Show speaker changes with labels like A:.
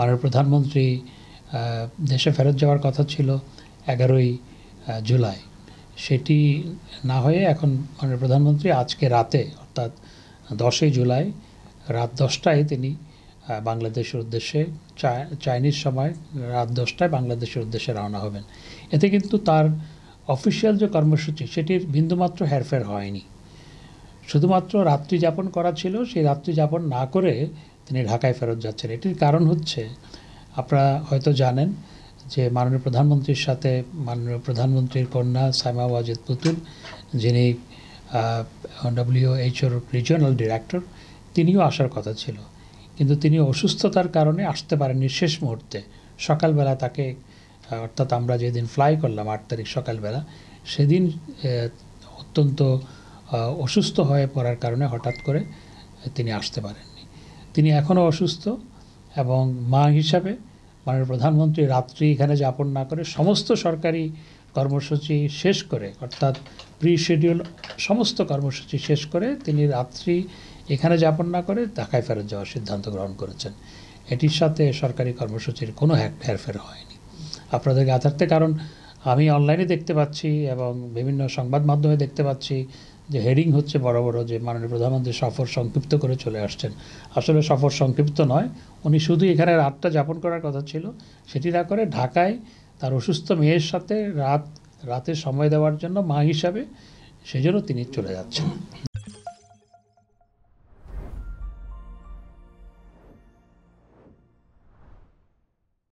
A: মাননীয় প্রধানমন্ত্রী দেশে ফেরত যাওয়ার কথা ছিল 11ই জুলাই, সেটি না হয়ে এখন মাননীয় প্রধানমন্ত্রী আজকে রাতে অর্থাৎ 10ই জুলাই রাত 10টায় তিনি বাংলাদেশের উদ্দেশ্যে চাইনিজ সময় রাত 10টায় বাংলাদেশের উদ্দেশ্যে রওনা হবেন। এতে কিন্তু তার অফিসিয়াল যে কর্মসূচি সেটির বিন্দুমাত্র হেরফের হয়নি। শুধুমাত্র রাত্রি যাপন করা ছিল, সেই রাত্রি যাপন না করে তিনি ঢাকায় ফেরত যাচ্ছেন। এটির কারণ হচ্ছে, আপনারা হয়তো জানেন যে মাননীয় প্রধানমন্ত্রীর সাথে মাননীয় প্রধানমন্ত্রীর কন্যা সাইমা ওয়াজেদ পুতুল, যিনি WHOর রিজিওনাল ডিরেক্টর, তিনিও আসার কথা ছিল, কিন্তু তিনি অসুস্থতার কারণে আসতে পারেননি। শেষ মুহূর্তে সকালবেলা তাকে, অর্থাৎ আমরা যেদিন ফ্লাই করলাম 8 তারিখ সকালবেলা, সেদিন অত্যন্ত অসুস্থ হয়ে পড়ার কারণে হঠাৎ করে তিনি আসতে পারেননি। তিনি এখনও অসুস্থ এবং মা হিসাবে মাননীয় প্রধানমন্ত্রী রাত্রি এখানে যাপন না করে সমস্ত সরকারি কর্মসূচি শেষ করে, অর্থাৎ প্রি শিডিউল সমস্ত কর্মসূচি শেষ করে তিনি রাত্রি এখানে যাপন না করে ঢাকায় ফেরত যাওয়ার সিদ্ধান্ত গ্রহণ করেছেন। এটির সাথে সরকারি কর্মসূচির কোনো হেরফের হয়নি। আপনাদের জ্ঞাতার্থে, কারণ আমি অনলাইনে দেখতে পাচ্ছি এবং বিভিন্ন সংবাদ মাধ্যমে দেখতে পাচ্ছি যে হেডিং হচ্ছে বড় বড় যে মাননীয় প্রধানমন্ত্রী সফর সংক্ষিপ্ত করে চলে আসছেন। আসলে সফর সংক্ষিপ্ত নয়, উনি শুধু এখানে রাতটা যাপন করার কথা ছিল, সেটি না করে ঢাকায় তার অসুস্থ মেয়ের সাথে রাতে সময় দেওয়ার জন্য মা হিসাবে, সেজন্য তিনি চলে যাচ্ছেন।